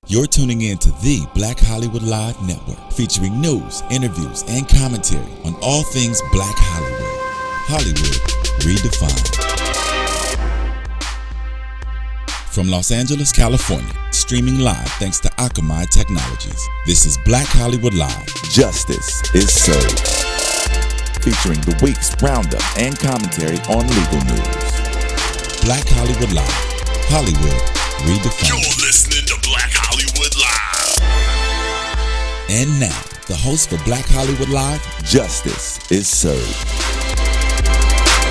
You're tuning in to the Black Hollywood Live Network, featuring news, interviews, and commentary on all things Black Hollywood. Hollywood redefined. From Los Angeles, California, streaming live thanks to Akamai Technologies. This is Black Hollywood Live. Justice is served. Featuring the week's roundup and commentary on legal news. Black Hollywood Live. Hollywood redefined. You're listening to Black Hollywood Live. And now, the host for Black Hollywood Live, Justice is Served.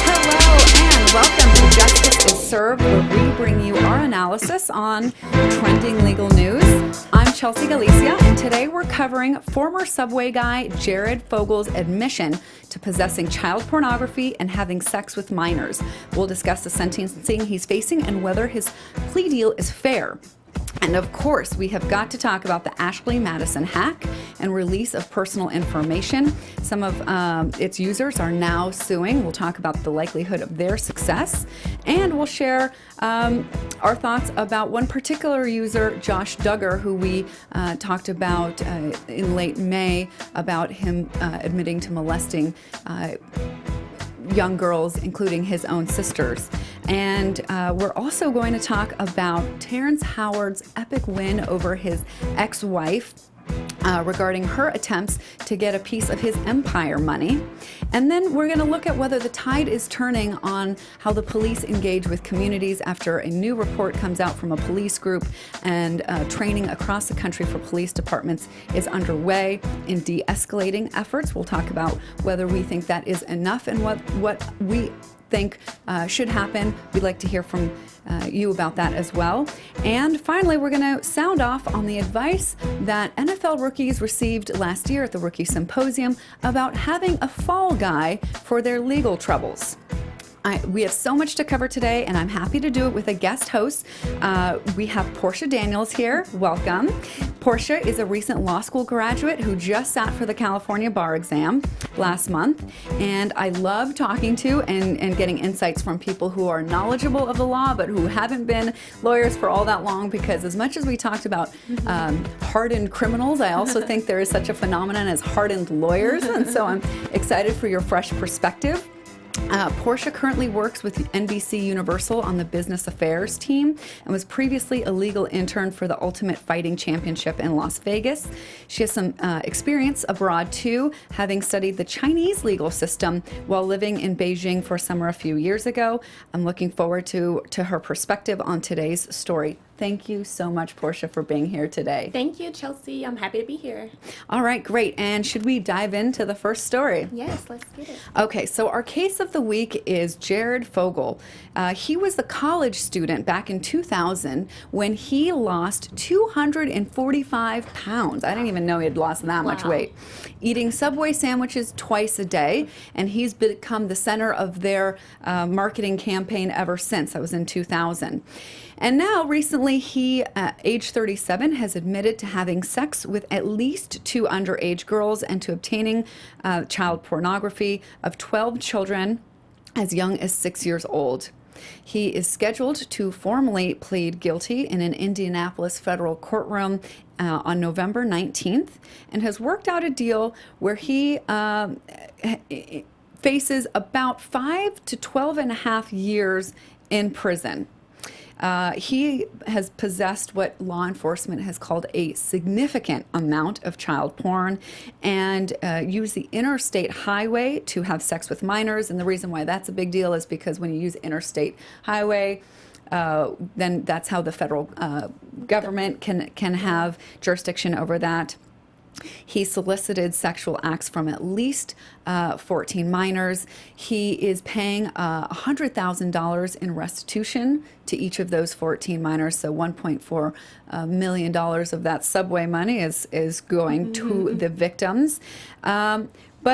Hello and welcome to Justice is Served, where we bring you our analysis on trending legal news. I'm Chelsea Galicia, and today we're covering former Subway guy Jared Fogle's admission to possessing child pornography and having sex with minors. We'll discuss the sentencing he's facing and whether his plea deal is fair. And of course, we have got to talk about the Ashley Madison hack and release of personal information. Some of its users are now suing. We'll talk about the likelihood of their success. And we'll share our thoughts about one particular user, Josh Duggar, who we talked about in late May about him admitting to molesting young girls, including his own sisters. And we're also going to talk about Terrence Howard's epic win over his ex-wife regarding her attempts to get a piece of his empire money. And then we're going to look at whether the tide is turning on how the police engage with communities after a new report comes out from a police group, and training across the country for police departments is underway in de-escalating efforts. We'll talk about whether we think that is enough and what we think should happen. We'd like to hear from you about that as well. And finally, we're going to sound off on the advice that NFL rookies received last year at the Rookie Symposium about having a fall guy for their legal troubles. We have so much to cover today, and I'm happy to do it with a guest host. We have Porcsha Daniels here. Welcome. Porcsha is a recent law school graduate who just sat for the California bar exam last month, and I love talking to and getting insights from people who are knowledgeable of the law but who haven't been lawyers for all that long, because as much as we talked about hardened criminals, I also think there is such a phenomenon as hardened lawyers, and so I'm excited for your fresh perspective. Porcsha currently works with NBC Universal on the business affairs team and was previously a legal intern for the Ultimate Fighting Championship in Las Vegas. She has some experience abroad too, having studied the Chinese legal system while living in Beijing for a summer a few years ago. I'm looking forward to her perspective on today's story. Thank you so much, Porcsha, for being here today. Thank you, Chelsea. I'm happy to be here. All right, great. And should we dive into the first story? Yes, let's get it. Okay, so our case of the week is Jared Fogle. He was a college student back in 2000 when he lost 245 pounds. I didn't even know he had lost that much weight. Eating Subway sandwiches twice a day, and he's become the center of their marketing campaign ever since. That was in 2000. And now, recently, he, age 37, has admitted to having sex with at least 2 underage girls and to obtaining child pornography of 12 children as young as 6 years old. He is scheduled to formally plead guilty in an Indianapolis federal courtroom on November 19th and has worked out a deal where he faces about 5 to 12 and a half years in prison. He has possessed what law enforcement has called a significant amount of child porn and used the interstate highway to have sex with minors. And the reason why that's a big deal is because when you use interstate highway, then that's how the federal government can have jurisdiction over that. He solicited sexual acts from at least 14 minors. He is paying $100,000 in restitution to each of those 14 minors. So $1.4 million of that Subway money is going to the victims. But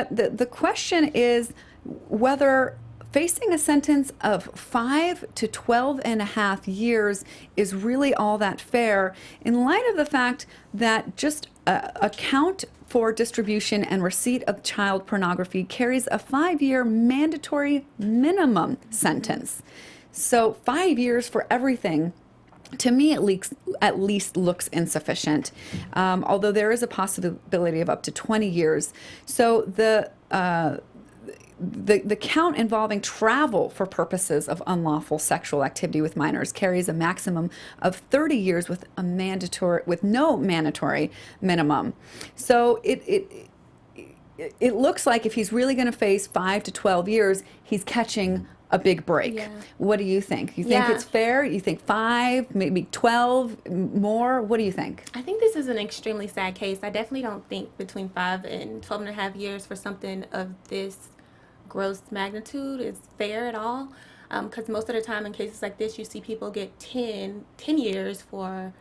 the question is whether facing a sentence of 5 to 12 and a half years is really all that fair in light of the fact that just a count for distribution and receipt of child pornography carries a 5-year mandatory minimum sentence. So 5 years for everything to me, at least looks insufficient, although there is a possibility of up to 20 years. So the count involving travel for purposes of unlawful sexual activity with minors carries a maximum of 30 years with no mandatory minimum. So it looks like if he's really going to face 5 to 12 years, he's catching a big break. Yeah. What do you think? You think it's fair? You think 5, maybe 12 more? What do you think? I think this is an extremely sad case. I definitely don't think between 5 and 12 and a half years for something of this gross magnitude is fair at all. Because most of the time in cases like this, you see people get 10 years for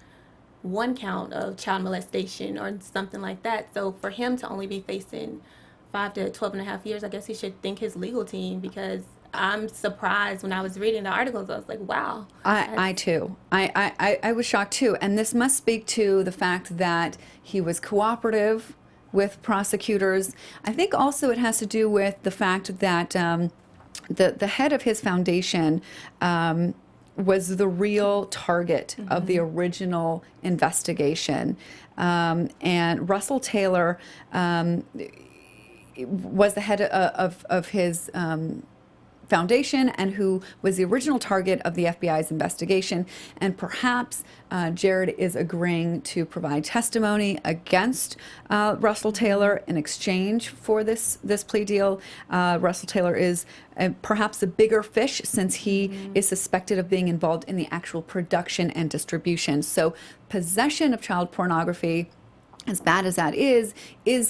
one count of child molestation or something like that. So for him to only be facing 5 to 12 and a half years, I guess he should thank his legal team, because I'm surprised when I was reading the articles. I was like, wow. I too. I was shocked too. And this must speak to the fact that he was cooperative with prosecutors. I think also it has to do with the fact that the head of his foundation was the real target of the original investigation. And Russell Taylor was the head of his foundation, and who was the original target of the FBI's investigation. And perhaps Jared is agreeing to provide testimony against Russell Taylor in exchange for this plea deal. Russell Taylor is perhaps a bigger fish, since he is suspected of being involved in the actual production and distribution. So possession of child pornography, as bad as that is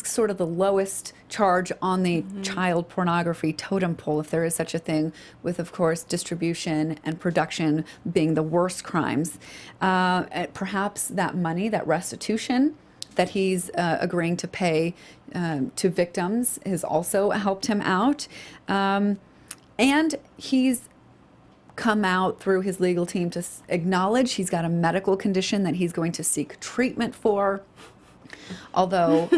sort of the lowest charge on the child pornography totem pole, if there is such a thing, with, of course, distribution and production being the worst crimes. Perhaps that money, that restitution that he's agreeing to pay to victims, has also helped him out. And he's come out through his legal team to acknowledge he's got a medical condition that he's going to seek treatment for. Although,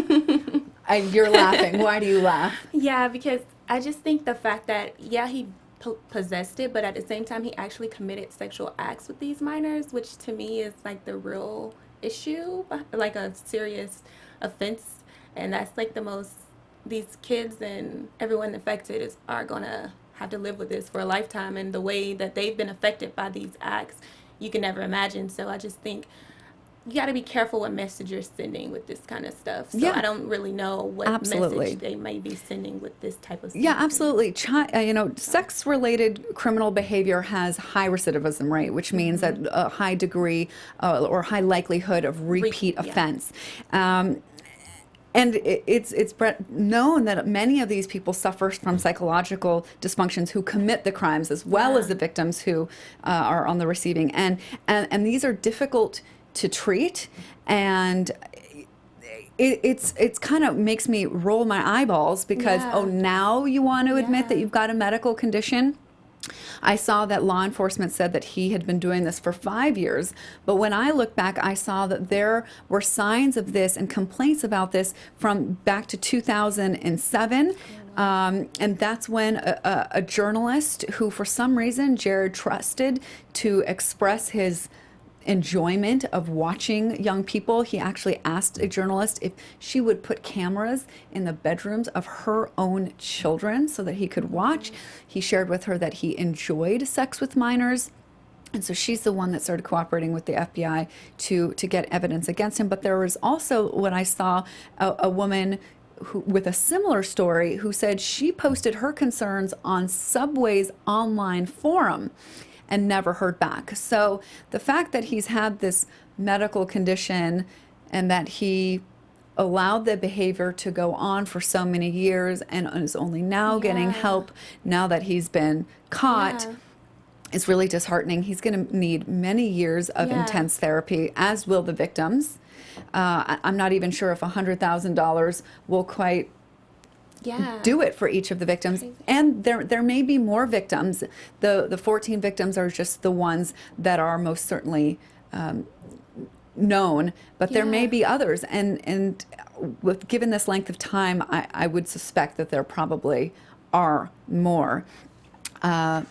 you're laughing. Why do you laugh? Yeah, because I just think the fact that, he possessed it, but at the same time, he actually committed sexual acts with these minors, which to me is like the real issue, like a serious offense. And that's like these kids and everyone affected are going to have to live with this for a lifetime. And the way that they've been affected by these acts, you can never imagine. So I just think you got to be careful what message you're sending with this kind of stuff. So I don't really know what message they may be sending with this type of stuff. Yeah, absolutely. Sex-related criminal behavior has high recidivism rate, which means that a high degree or high likelihood of repeat offense. And it's known that many of these people suffer from psychological dysfunctions who commit the crimes, as well as the victims who are on the receiving end. And these are difficult to treat, and it's kind of makes me roll my eyeballs, because now you want to admit that you've got a medical condition. I saw that law enforcement said that he had been doing this for 5 years, but when I look back, I saw that there were signs of this and complaints about this from back to 2007. And that's when a journalist who, for some reason, Jared trusted to express his enjoyment of watching young people. He actually asked a journalist if she would put cameras in the bedrooms of her own children so that he could watch. He shared with her that he enjoyed sex with minors. And so she's the one that started cooperating with the FBI to get evidence against him. But there was also, when I saw a woman with a similar story, who said she posted her concerns on Subway's online forum and never heard back. So the fact that he's had this medical condition and that he allowed the behavior to go on for so many years and is only now getting help now that he's been caught is really disheartening. He's going to need many years of intense therapy, as will the victims. I'm not even sure if $100,000 will quite do it for each of the victims. And there may be more victims. The 14 victims are just the ones that are most certainly known, but there may be others. And given this length of time, I would suspect that there probably are more. I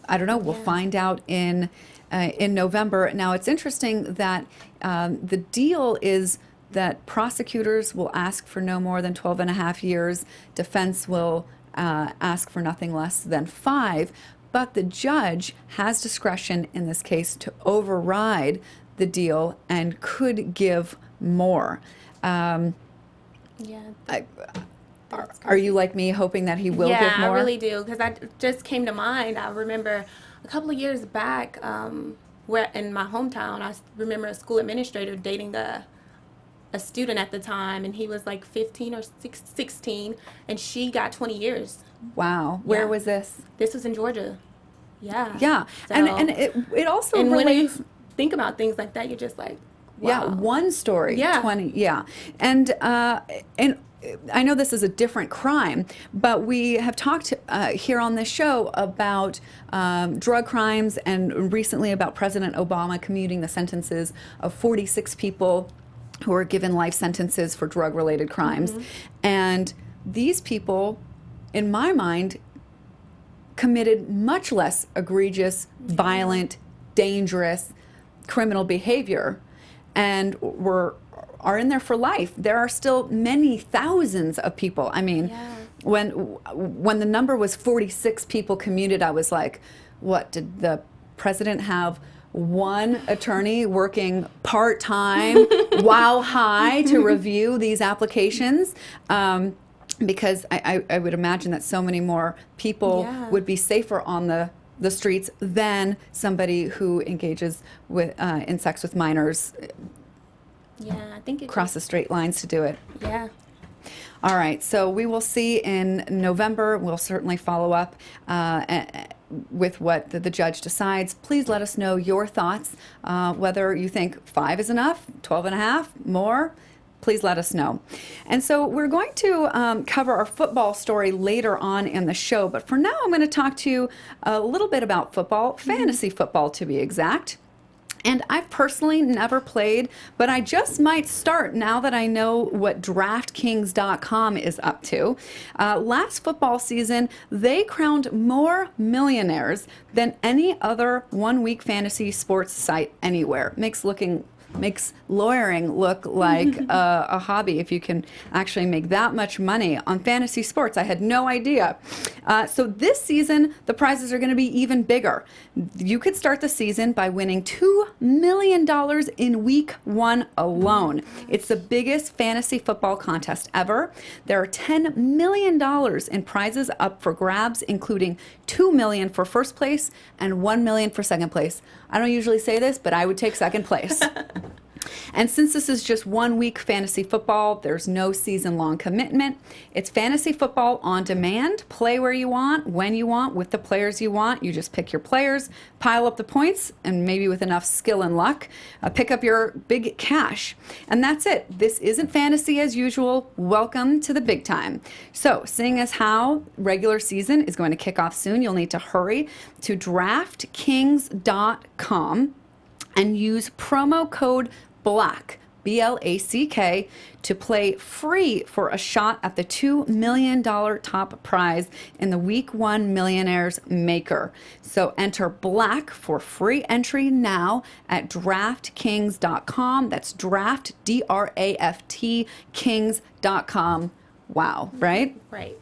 don't know. We'll find out in in November. Now, it's interesting that the deal is that prosecutors will ask for no more than 12 and a half years. Defense will ask for nothing less than 5. But the judge has discretion in this case to override the deal and could give more. Yeah. Are you like me, hoping that he will give more? Yeah, I really do, because that just came to mind. I remember a couple of years back, where in my hometown, I remember a school administrator dating a student at the time, and he was like 15 or 16, and she got 20 years. Wow. Where Yeah. was this? This was in Georgia. Yeah. Yeah. So, And it also and when relates. you think about things like that, you're just like, wow. Yeah, one story. Yeah. 20. Yeah. And I know this is a different crime, but we have talked here on this show about drug crimes, and recently about President Obama commuting the sentences of 46 people who were given life sentences for drug-related crimes. And these people, in my mind, committed much less egregious, violent, dangerous criminal behavior, and are in there for life. There are still many thousands of people. I mean, when the number was 46 people commuted, I was like, what, did the president have one attorney working part-time while high to review these applications? Because I would imagine that so many more people would be safer on the streets than somebody who engages with in sex with minors. Yeah, I think it Crosses straight lines to do it. Yeah. All right, so we will see in November. We'll certainly follow up with what the judge decides. Please let us know your thoughts, whether you think 5 is enough, 12 and a half, more. Please let us know. And so we're going to cover our football story later on in the show, but for now I'm going to talk to you a little bit about football, fantasy football to be exact. And I've personally never played, but I just might start now that I know what DraftKings.com is up to. Last football season, they crowned more millionaires than any other one-week fantasy sports site anywhere. Makes lawyering look like a hobby if you can actually make that much money on fantasy sports. I had no idea. So this season, the prizes are going to be even bigger. You could start the season by winning $2 million in week 1 alone. It's the biggest fantasy football contest ever. There are $10 million in prizes up for grabs, including $2 million for first place and $1 million for second place. I don't usually say this, but I would take second place. And since this is just 1 week fantasy football, there's no season-long commitment. It's fantasy football on demand. Play where you want, when you want, with the players you want. You just pick your players, pile up the points, and maybe with enough skill and luck, pick up your big cash. And that's it. This isn't fantasy as usual. Welcome to the big time. So, seeing as how regular season is going to kick off soon, you'll need to hurry to DraftKings.com and use promo code BLACK, BLACK, to play free for a shot at the $2 million top prize in the Week 1 Millionaires Maker. So enter BLACK for free entry now at DraftKings.com. That's draft, D-R-A-F-T, Kings.com. Wow, right? Right.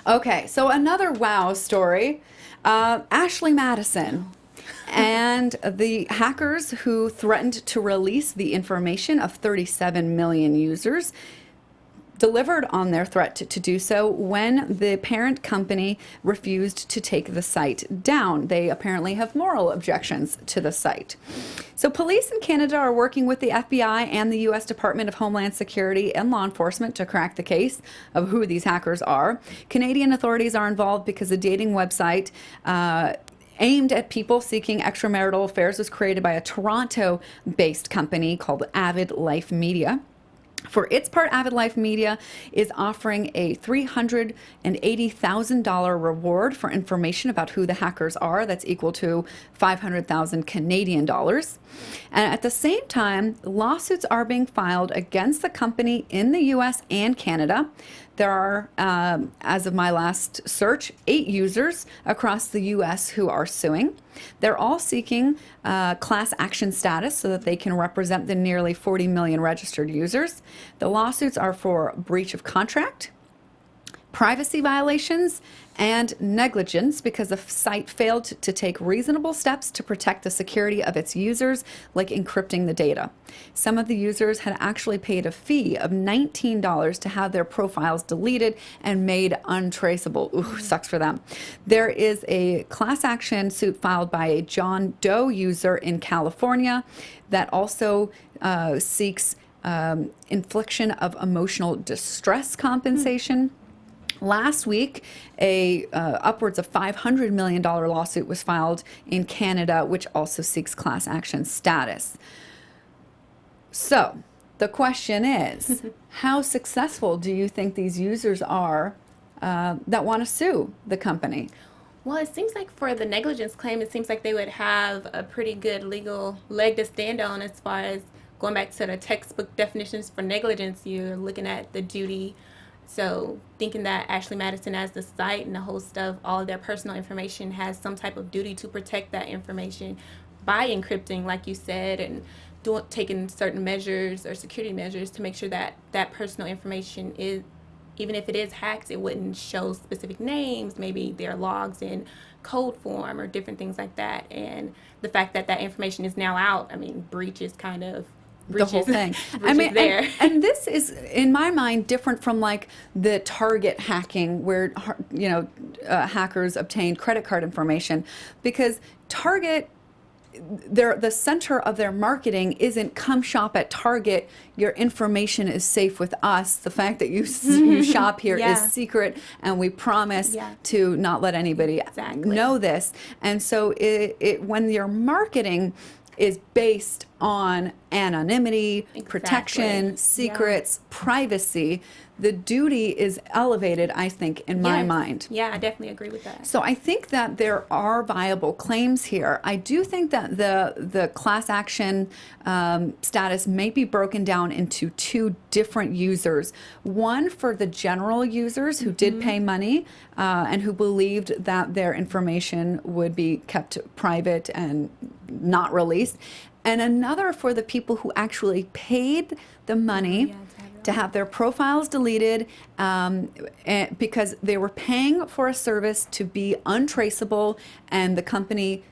Okay, so another wow story. Ashley Madison and the hackers who threatened to release the information of 37 million users delivered on their threat to do so when the parent company refused to take the site down. They apparently have moral objections to the site. So police in Canada are working with the FBI and the U.S. Department of Homeland Security and law enforcement to crack the case of who these hackers are. Canadian authorities are involved because a dating website aimed at people seeking extramarital affairs was created by a Toronto-based company called Avid Life Media. For its part, Avid Life Media is offering a $380,000 reward for information about who the hackers are. That's equal to 500,000 Canadian dollars. And at the same time, lawsuits are being filed against the company in the U.S. and Canada. There are, as of my last search, 8 users across the U.S. who are suing. They're all seeking class action status so that they can represent the nearly 40 million registered users. The lawsuits are for breach of contract, privacy violations, and negligence because the site failed to take reasonable steps to protect the security of its users, like encrypting the data. Some of the users had actually paid a fee of $19 to have their profiles deleted and made untraceable. Ooh, sucks for them. There is a class action suit filed by a John Doe user in California that also seeks infliction of emotional distress compensation. Last week, a upwards of $500 million lawsuit was filed in Canada, which also seeks class action status. So the question is, how successful do you think these users are that want to sue the company? Well, it seems like for the negligence claim, it seems like they would have a pretty good legal leg to stand on as far as going back to the textbook definitions for negligence. You're looking at the duty. So thinking that Ashley Madison as the site and the host of all of their personal information has some type of duty to protect that information by encrypting, like you said, and taking certain measures or security measures to make sure that that personal information is, even if it is hacked, it wouldn't show specific names, maybe their logs in code form or different things like that. And the fact that that information is now out, I mean, breach is kind of the whole thing. I mean, there. And this is, in my mind, different from like the Target hacking, where hackers obtained credit card information, because Target, the center of their marketing isn't come shop at Target. Your information is safe with us. The fact that you shop here is secret, and we promise to not let anybody know this. And so when your marketing is based on anonymity, protection, secrets, privacy, the duty is elevated, I think, in my mind. Yeah, I definitely agree with that. So I think that there are viable claims here. I do think that the class action status may be broken down into 2 different users. One for the general users who did pay money and who believed that their information would be kept private and not released. And another for the people who actually paid the money to have their profiles deleted because they were paying for a service to be untraceable, and the company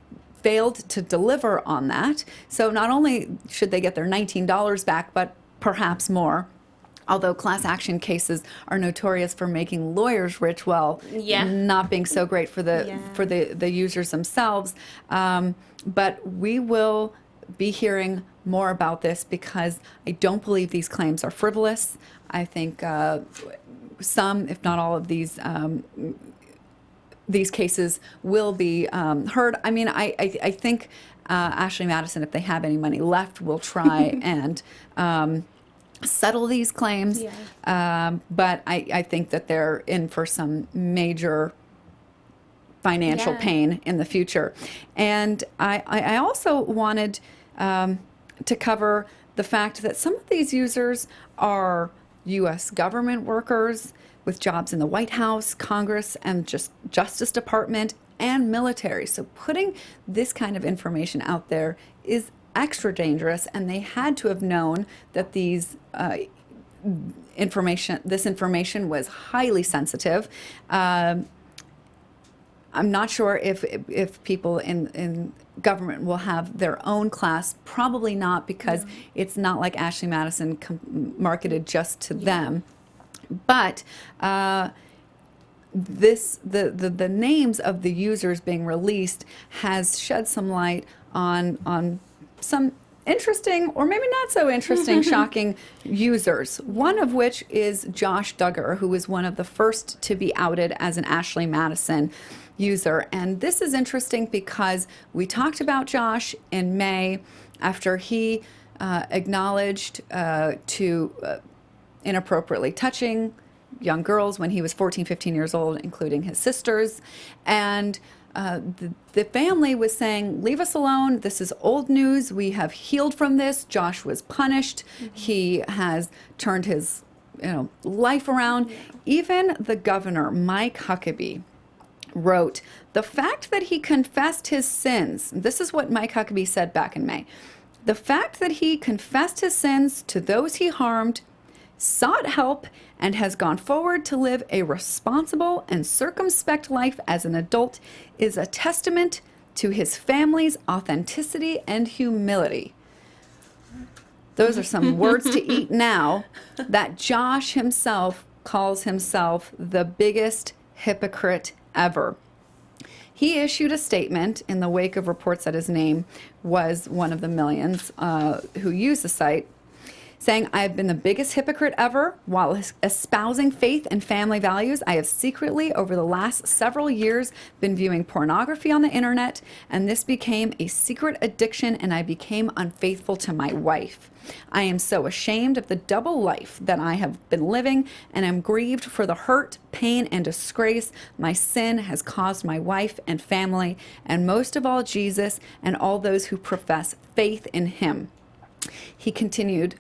failed to deliver on that. So not only should they get their $19 back, but perhaps more. Although class action cases are notorious for making lawyers rich, while not being so great for the users themselves. But we will be hearing more about this because I don't believe these claims are frivolous. I think some, if not all of these cases will be heard. I mean, I think Ashley Madison, if they have any money left, will try and settle these claims. But I think that they're in for some major financial pain in the future. And I also wanted to cover the fact that some of these users are U.S. government workers with jobs in the White House, Congress, and Justice Department, and military. So putting this kind of information out there is extra dangerous, and they had to have known that this information was highly sensitive. I'm not sure if people in government will have their own class. Probably not, because it's not like Ashley Madison marketed just to them. But the names of the users being released has shed some light on some interesting, or maybe not so interesting, shocking users. One of which is Josh Duggar, who was one of the first to be outed as an Ashley Madison user. And this is interesting because we talked about Josh in May after he acknowledged to inappropriately touching young girls when he was 14, 15 years old, including his sisters. And the family was saying, leave us alone. This is old news. We have healed from this. Josh was punished. He has turned his life around. Even the governor, Mike Huckabee, wrote, the fact that he confessed his sins, this is what Mike Huckabee said back in May, the fact that he confessed his sins to those he harmed, sought help, and has gone forward to live a responsible and circumspect life as an adult is a testament to his family's authenticity and humility. Those are some words to eat now that Josh himself calls himself the biggest hypocrite ever. He issued a statement in the wake of reports that his name was one of the millions who used the site, saying, I have been the biggest hypocrite ever. While espousing faith and family values, I have secretly, over the last several years, been viewing pornography on the internet, and this became a secret addiction, and I became unfaithful to my wife. I am so ashamed of the double life that I have been living, and am grieved for the hurt, pain, and disgrace my sin has caused my wife and family, and most of all, Jesus and all those who profess faith in him. He continued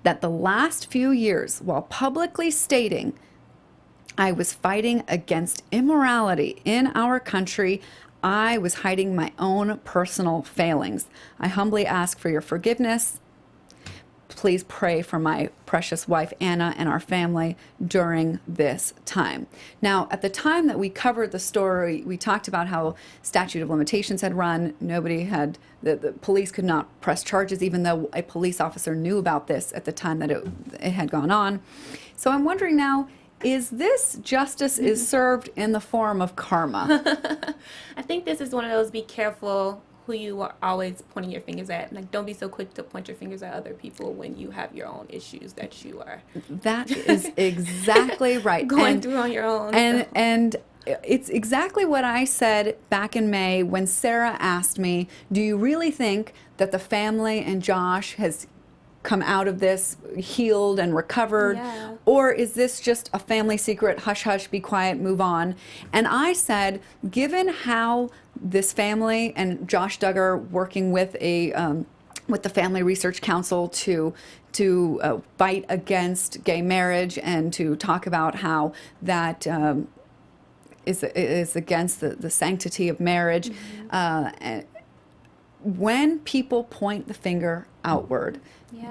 that the last few years, while publicly stating I was fighting against immorality in our country, I was hiding my own personal failings. I humbly ask for your forgiveness. Please pray for my precious wife, Anna, and our family during this time. Now, at the time that we covered the story, we talked about how statute of limitations had run. Nobody had, the police could not press charges, even though a police officer knew about this at the time that it had gone on. So I'm wondering now, is this justice is served in the form of karma? I think this is one of those be careful who you are always pointing your fingers at. Like, don't be so quick to point your fingers at other people when you have your own issues that you are. That is exactly right. Going through on your own. And it's exactly what I said back in May when Sarah asked me, do you really think that the family and Josh has come out of this healed and recovered? Yeah. Or is this just a family secret, hush, hush, be quiet, move on? And I said, given how this family and Josh Duggar working with with the Family Research Council to fight against gay marriage and to talk about how that is against the sanctity of marriage. And when people point the finger outward,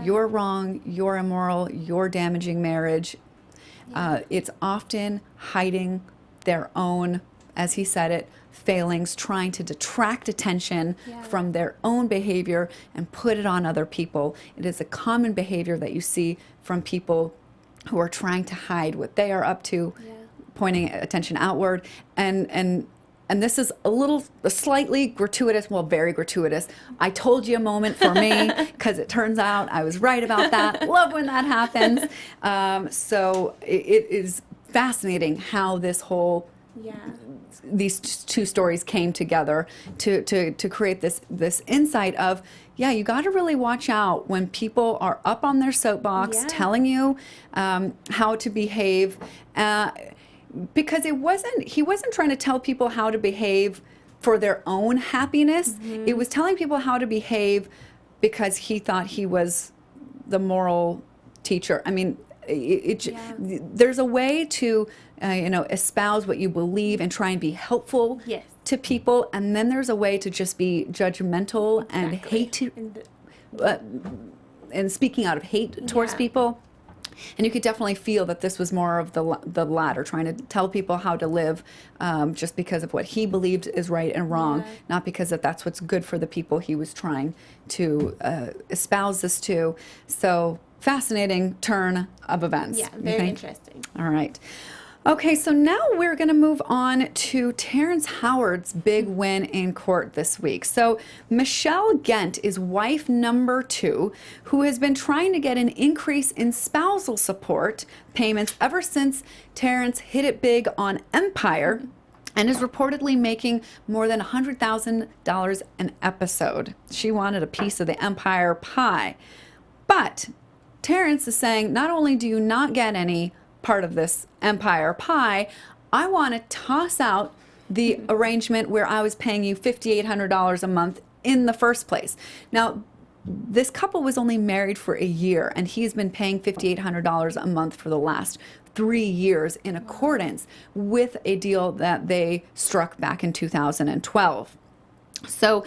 you're wrong, you're immoral, you're damaging marriage, it's often hiding their own, as he said it, failings, trying to detract attention from their own behavior and put it on other people. It is a common behavior that you see from people who are trying to hide what they are up to, pointing attention outward. And this is a slightly gratuitous, well, very gratuitous, I told you a moment for me, because it turns out I was right about that. Love when that happens. So it is fascinating how this whole, these two stories came together to create this insight of, you got to really watch out when people are up on their soapbox telling you how to behave. Because he wasn't trying to tell people how to behave for their own happiness. It was telling people how to behave because he thought he was the moral teacher. I mean, there's a way to espouse what you believe and try and be helpful to people, and then there's a way to just be judgmental and hate and speaking out of hate towards people. And you could definitely feel that this was more of the latter, trying to tell people how to live just because of what he believed is right and wrong, not because that's what's good for the people he was trying to espouse this to. So, fascinating turn of events. Yeah, very interesting. All right. Okay, so now we're going to move on to Terrence Howard's big win in court this week. So Michelle Gent is wife number 2, who has been trying to get an increase in spousal support payments ever since Terrence hit it big on Empire and is reportedly making more than $100,000 an episode. She wanted a piece of the Empire pie. But Terrence is saying, not only do you not get any part of this Empire pie, I want to toss out the arrangement where I was paying you $5,800 a month in the first place. Now, this couple was only married for a year, and he's been paying $5,800 a month for the last 3 years in accordance with a deal that they struck back in 2012. So,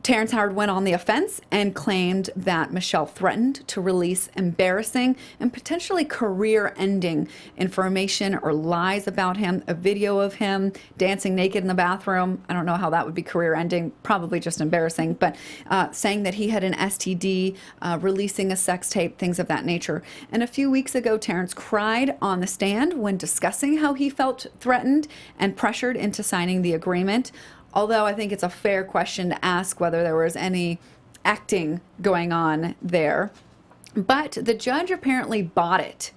Terrence Howard went on the offense and claimed that Michelle threatened to release embarrassing and potentially career-ending information or lies about him, a video of him dancing naked in the bathroom. I don't know how that would be career-ending, probably just embarrassing, but saying that he had an STD, releasing a sex tape, things of that nature. And a few weeks ago, Terrence cried on the stand when discussing how he felt threatened and pressured into signing the agreement. Although I think it's a fair question to ask whether there was any acting going on there. But the judge apparently bought it,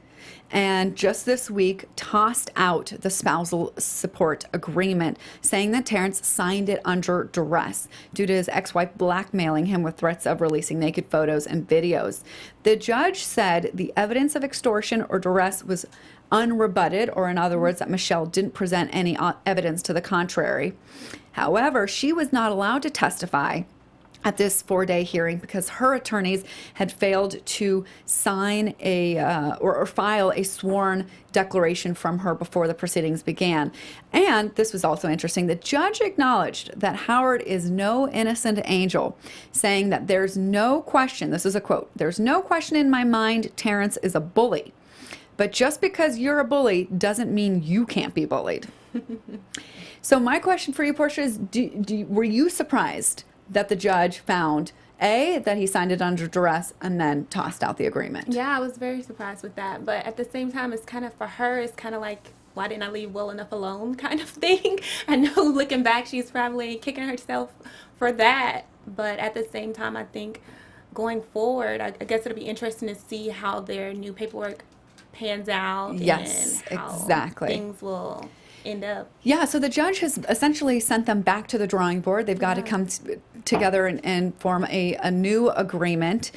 and just this week tossed out the spousal support agreement, saying that Terrence signed it under duress due to his ex-wife blackmailing him with threats of releasing naked photos and videos. The judge said the evidence of extortion or duress was unrebutted, or in other words, that Michelle didn't present any evidence to the contrary. However, she was not allowed to testify at this 4-day hearing because her attorneys had failed to sign or file a sworn declaration from her before the proceedings began. And this was also interesting. The judge acknowledged that Howard is no innocent angel, saying that there's no question, this is a quote, "There's no question in my mind Terrence is a bully. But just because you're a bully doesn't mean you can't be bullied." So my question for you, Porcsha, is were you surprised that the judge found, A, that he signed it under duress and then tossed out the agreement? Yeah, I was very surprised with that. But at the same time, it's kind of, for her, it's kind of like, why didn't I leave well enough alone kind of thing. I know looking back, she's probably kicking herself for that. But at the same time, I think going forward, I guess it'll be interesting to see how their new paperwork pans out. Yes, and how exactly. things will end up. Yeah, so the judge has essentially sent them back to the drawing board. They've got to come together and form a new agreement.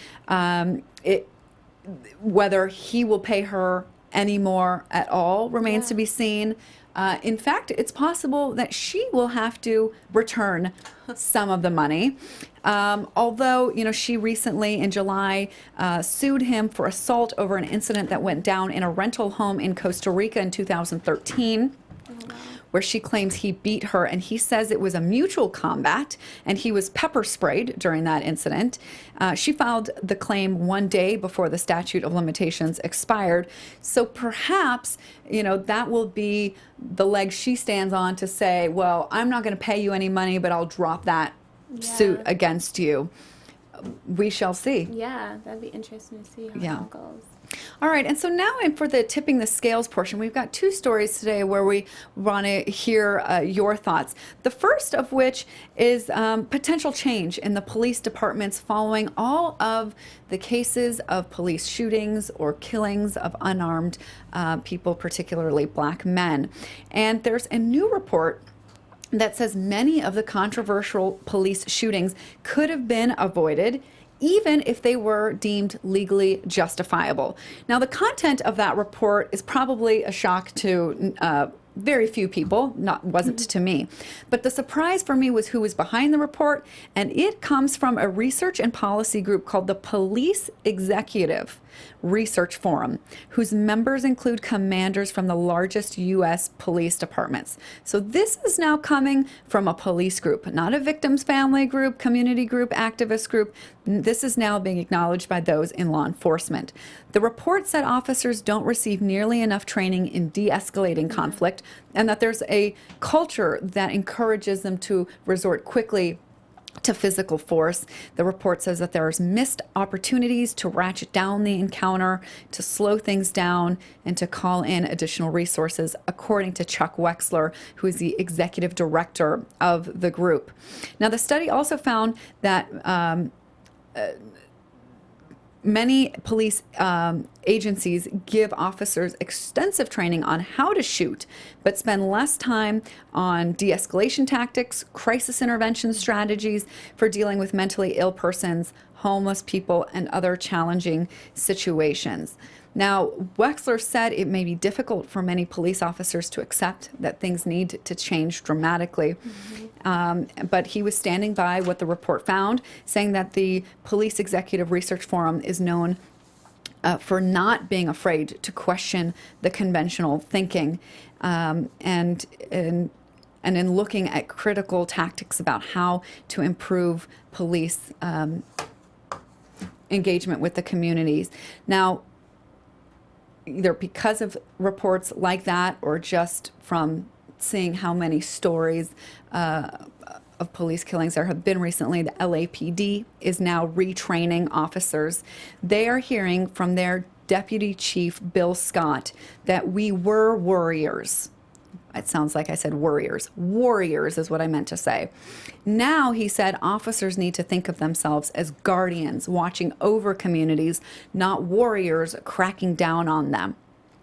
Whether he will pay her any more at all remains to be seen. In fact, it's possible that she will have to return some of the money. Although, she recently in July sued him for assault over an incident that went down in a rental home in Costa Rica in 2013. Where she claims he beat her, and he says it was a mutual combat and he was pepper sprayed during that incident. She filed the claim 1 day before the statute of limitations expired. So perhaps, that will be the leg she stands on to say, well, I'm not going to pay you any money, but I'll drop that suit against you. We shall see. Yeah, that'd be interesting to see how it all goes. All right, and so now for the tipping the scales portion, we've got 2 stories today where we want to hear your thoughts. The first of which is potential change in the police departments following all of the cases of police shootings or killings of unarmed people, particularly black men. And there's a new report that says many of the controversial police shootings could have been avoided even if they were deemed legally justifiable. Now, the content of that report is probably a shock to very few people, wasn't to me. But the surprise for me was who was behind the report, and it comes from a research and policy group called the Police Executive Research Forum, whose members include commanders from the largest U.S. police departments. So this is now coming from a police group, not a victim's family group, community group, activist group. This is now being acknowledged by those in law enforcement. The report said officers don't receive nearly enough training in de-escalating conflict, and that there's a culture that encourages them to resort quickly to physical force. The report says that there's missed opportunities to ratchet down the encounter, to slow things down, and to call in additional resources, according to Chuck Wexler, who is the executive director of the group. Now, the study also found that many police agencies give officers extensive training on how to shoot, but spend less time on de-escalation tactics, crisis intervention strategies for dealing with mentally ill persons, homeless people, and other challenging situations. Now, Wexler said it may be difficult for many police officers to accept that things need to change dramatically. But he was standing by what the report found, saying that the Police Executive Research Forum is known for not being afraid to question the conventional thinking, and in looking at critical tactics about how to improve police engagement with the communities. Now, either because of reports like that or just from seeing how many stories of police killings there have been recently, the LAPD is now retraining officers. They are hearing from their Deputy Chief, Bill Scott, that we were warriors. It sounds like I said warriors. Warriors is what I meant to say. Now, he said, officers need to think of themselves as guardians, watching over communities, not warriors cracking down on them.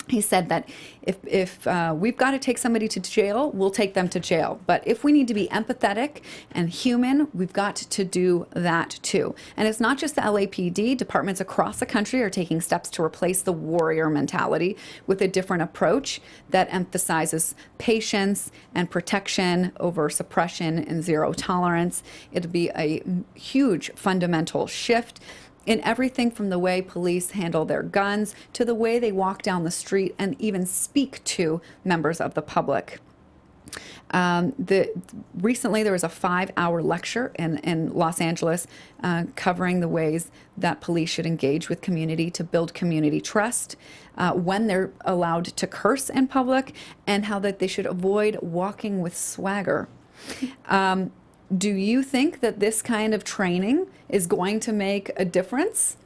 He said that if we've got to take somebody to jail, we'll take them to jail. But if we need to be empathetic and human, we've got to do that too. And it's not just the LAPD. Departments across the country are taking steps to replace the warrior mentality with a different approach that emphasizes patience and protection over suppression and zero tolerance. It'll be a huge fundamental shift in everything from the way police handle their guns to the way they walk down the street and even speak to members of the public. Recently, there was a 5-hour lecture in Los Angeles covering the ways that police should engage with community to build community trust, when they're allowed to curse in public, and how that they should avoid walking with swagger. Do you think that this kind of training is going to make a difference?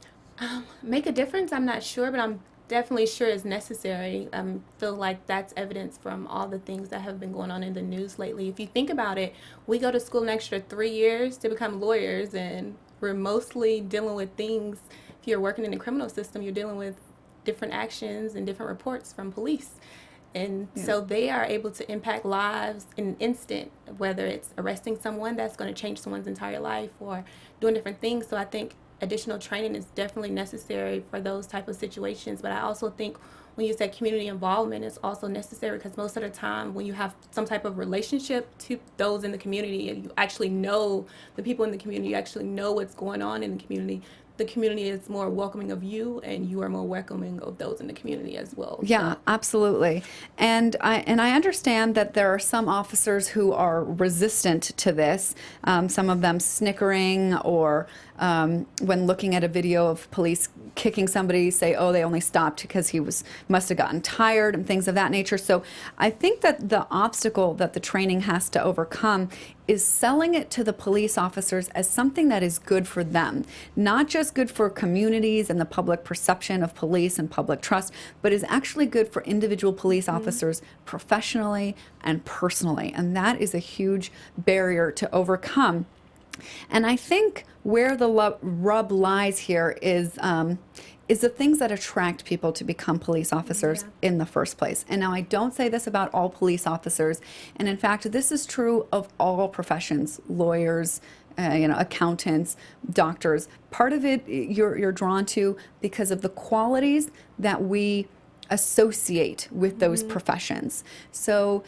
Make a difference? I'm not sure, but I'm definitely sure it's necessary. I feel like that's evidence from all the things that have been going on in the news lately. If you think about it, we go to school an extra 3 years to become lawyers, and we're mostly dealing with things. If you're working in the criminal system, you're dealing with different actions and different reports from police. And so they are able to impact lives in an instant, whether it's arresting someone that's going to change someone's entire life or doing different things. So I think additional training is definitely necessary for those type of situations. But I also think when you say community involvement, it's also necessary because most of the time when you have some type of relationship to those in the community and you actually know the people in the community, you actually know what's going on in the community is more welcoming of you, and you are more welcoming of those in the community as well. Yeah, so. Absolutely. And I understand that there are some officers who are resistant to this, some of them snickering, or when looking at a video of police kicking somebody, say, oh, they only stopped because he must have gotten tired and things of that nature. So I think that the obstacle that the training has to overcome is selling it to the police officers as something that is good for them, not just good for communities and the public perception of police and public trust, but is actually good for individual police officers professionally and personally. And that is a huge barrier to overcome. And I think where the rub lies here is the things that attract people to become police officers in the first place. And now I don't say this about all police officers. And in fact, this is true of all professions, lawyers, accountants, doctors. Part of it you're drawn to because of the qualities that we associate with those professions. So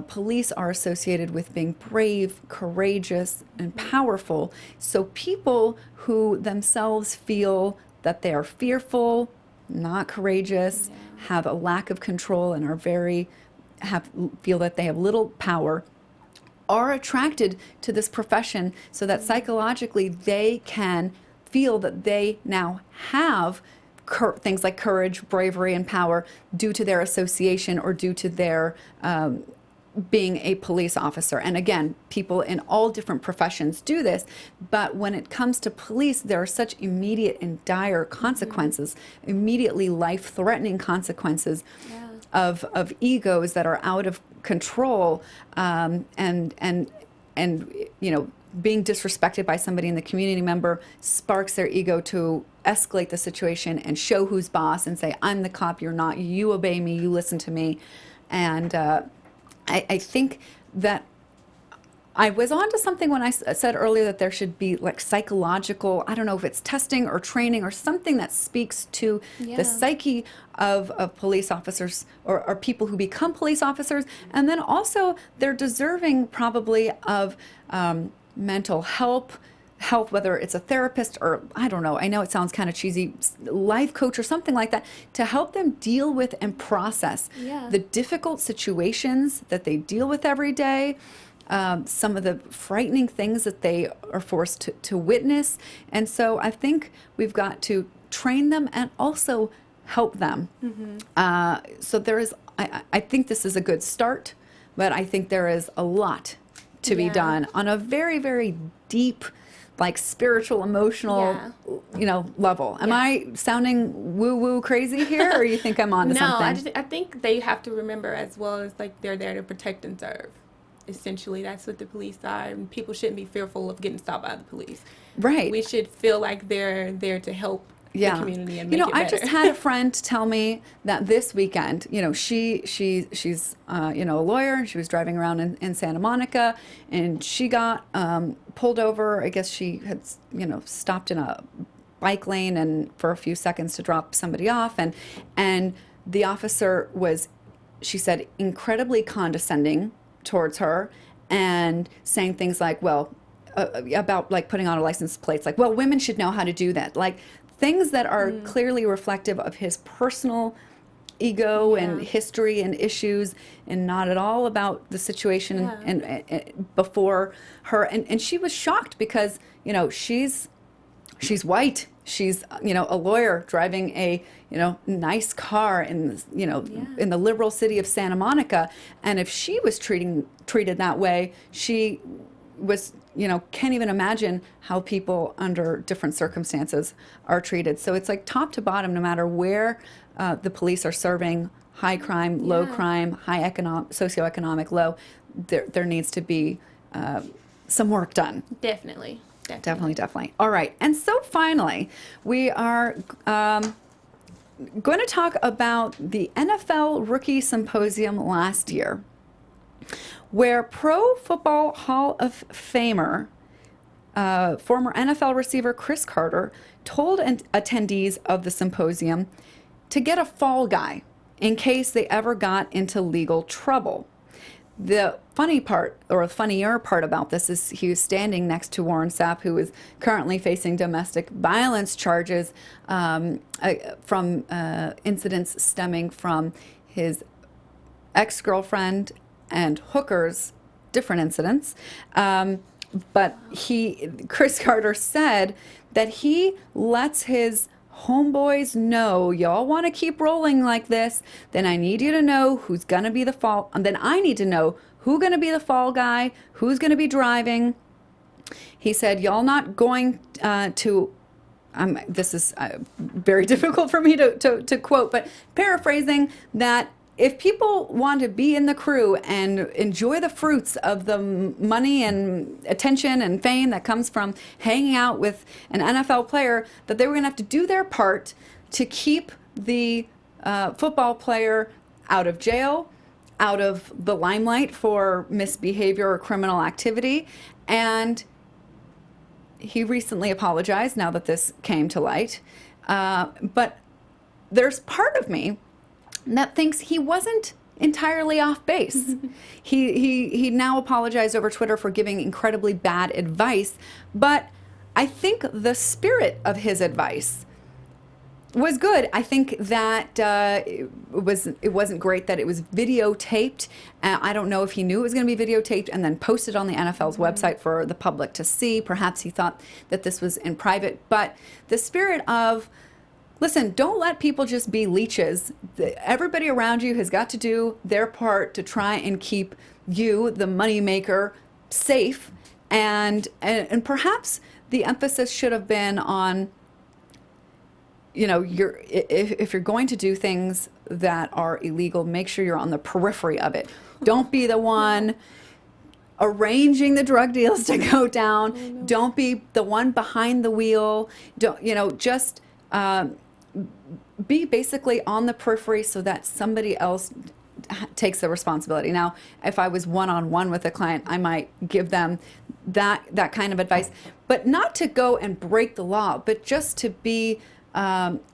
police are associated with being brave, courageous, and powerful. So people who themselves feel that they are fearful, not courageous, have a lack of control, and feel that they have little power, are attracted to this profession so that psychologically they can feel that they now have things like courage, bravery, and power due to their association or due to their being a police officer. And again, people in all different professions do this, but when it comes to police, there are such immediate and dire consequences, immediately life-threatening consequences of egos that are out of control, and being disrespected by somebody in the community member sparks their ego to escalate the situation and show who's boss and say, I'm the cop, you're not, you obey me, you listen to me. And I think that I was on to something when I said earlier that there should be like psychological, I don't know if it's testing or training or something that speaks to the psyche of police officers or people who become police officers. And then also they're deserving probably of mental help, whether it's a therapist or, I don't know, I know it sounds kind of cheesy, life coach or something like that, to help them deal with and process the difficult situations that they deal with every day, some of the frightening things that they are forced to witness. And so I think we've got to train them and also help them. So there is, I think this is a good start, but I think there is a lot to be done on a very, very deep, like spiritual, emotional, level. Am I sounding woo-woo crazy here, or you think I'm onto something? I think they have to remember as well as like they're there to protect and serve. Essentially, that's what the police are, and people shouldn't be fearful of getting stopped by the police. Right. We should feel like they're there to help the community and make it better. I just had a friend tell me that this weekend, she's a lawyer, and she was driving around in Santa Monica, and she got pulled over. I guess she had, stopped in a bike lane and for a few seconds to drop somebody off, and the officer was, she said, incredibly condescending towards her and saying things like, about like putting on a license plates, like, well, women should know how to do that. Like, things that are clearly reflective of his personal ego and history and issues, and not at all about the situation and before her. And she was shocked because, she's white. She's, a lawyer driving a, nice car in, in the liberal city of Santa Monica. And if she was treated that way, she was, can't even imagine how people under different circumstances are treated. So it's like top to bottom, no matter where the police are serving high crime, low crime, high socioeconomic low, there needs to be some work done. Definitely. All right. And so finally, we are going to talk about the NFL Rookie Symposium last year, where Pro Football Hall of Famer, former NFL receiver Chris Carter, told attendees of the symposium to get a fall guy in case they ever got into legal trouble. The funny part, or the funnier part about this, is he was standing next to Warren Sapp, who is currently facing domestic violence charges from incidents stemming from his ex-girlfriend and hookers, different incidents. But Chris Carter said that he lets his homeboys know, y'all want to keep rolling like this, then I need you to know who's going to be the fall, and then I need to know who's going to be the fall guy, who's going to be driving. He said, y'all not going to, this is very difficult for me to quote, but paraphrasing that, if people want to be in the crew and enjoy the fruits of the money and attention and fame that comes from hanging out with an NFL player, that they were going to have to do their part to keep the football player out of jail, out of the limelight for misbehavior or criminal activity. And he recently apologized now that this came to light. But there's part of me that thinks he wasn't entirely off base. He now apologized over Twitter for giving incredibly bad advice, but I think the spirit of his advice was good. I think that it wasn't great that it was videotaped. I don't know if he knew it was going to be videotaped and then posted on the NFL's website for the public to see. Perhaps he thought that this was in private, but the spirit of, listen, don't let people just be leeches. Everybody around you has got to do their part to try and keep you, the moneymaker, safe. And perhaps the emphasis should have been on, if you're going to do things that are illegal, make sure you're on the periphery of it. Don't be the one arranging the drug deals to go down. Don't be the one behind the wheel. Just be basically on the periphery so that somebody else takes the responsibility. Now, if I was one-on-one with a client, I might give them that kind of advice, but not to go and break the law, but just to be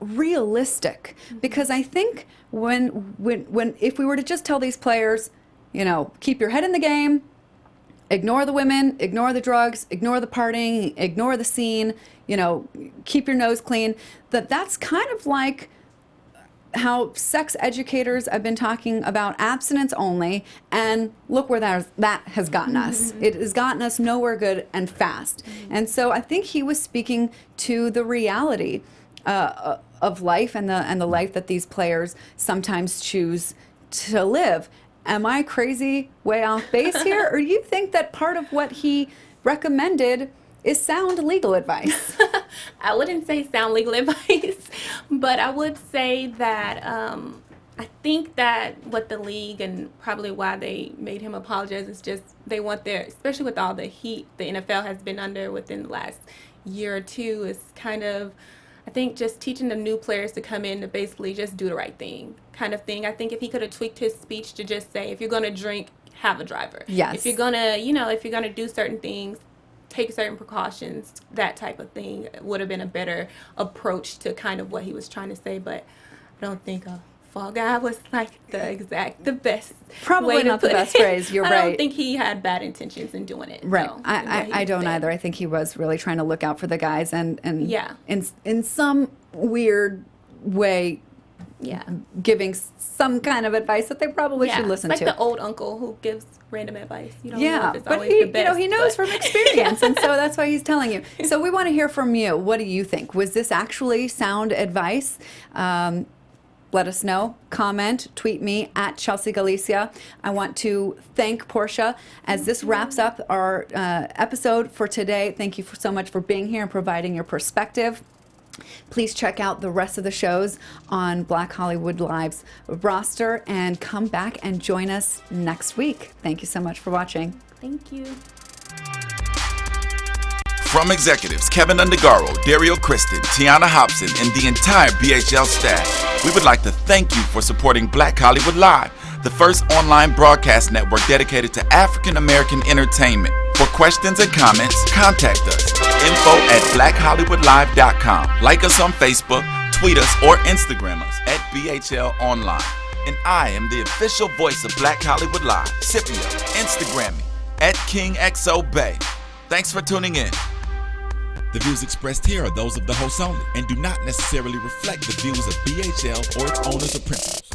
realistic. Because I think when if we were to just tell these players, keep your head in the game, ignore the women, ignore the drugs, ignore the partying, ignore the scene, keep your nose clean, that's kind of like how sex educators have been talking about abstinence only, and look where that has gotten us. It has gotten us nowhere good and fast. And so I think he was speaking to the reality of life and the life that these players sometimes choose to live. Am I crazy, way off base here, or do you think that part of what he recommended is sound legal advice? I wouldn't say sound legal advice, but I would say that I think that what the league and probably why they made him apologize is just they want especially with all the heat the NFL has been under within the last year or two, is kind of, I think, just teaching the new players to come in to basically just do the right thing kind of thing. I think if he could have tweaked his speech to just say, if you're going to drink, have a driver. Yes. If you're going to do certain things, take certain precautions, that type of thing would have been a better approach to kind of what he was trying to say. But I don't think a fall guy was like the best. Probably not the best phrase. You're right. I don't think he had bad intentions in doing it. Right. So, I don't either. I think he was really trying to look out for the guys and yeah. in some weird way, yeah, giving some kind of advice that they probably should listen to. to. Like the old uncle who gives random advice. You don't know Yeah, if it's but always the best, he knows from experience, and so that's why he's telling you. So we want to hear from you. What do you think? Was this actually sound advice? Let us know. Comment, tweet me at Chelsea Galicia. I want to thank Porcsha as this wraps up our episode for today. Thank you so much for being here and providing your perspective. Please check out the rest of the shows on Black Hollywood Live's roster and come back and join us next week. Thank you so much for watching. Thank you. From executives Kevin Undergaro, Dario Kristen, Tiana Hobson, and the entire BHL staff, we would like to thank you for supporting Black Hollywood Live, the first online broadcast network dedicated to African American entertainment. For questions and comments, contact us. info@blackhollywoodlive.com. Like us on Facebook, tweet us, or Instagram us at BHL Online. And I am the official voice of Black Hollywood Live, Scipio. Instagram me at KingXOBay. Thanks for tuning in. The views expressed here are those of the host only and do not necessarily reflect the views of BHL or its owners or principals.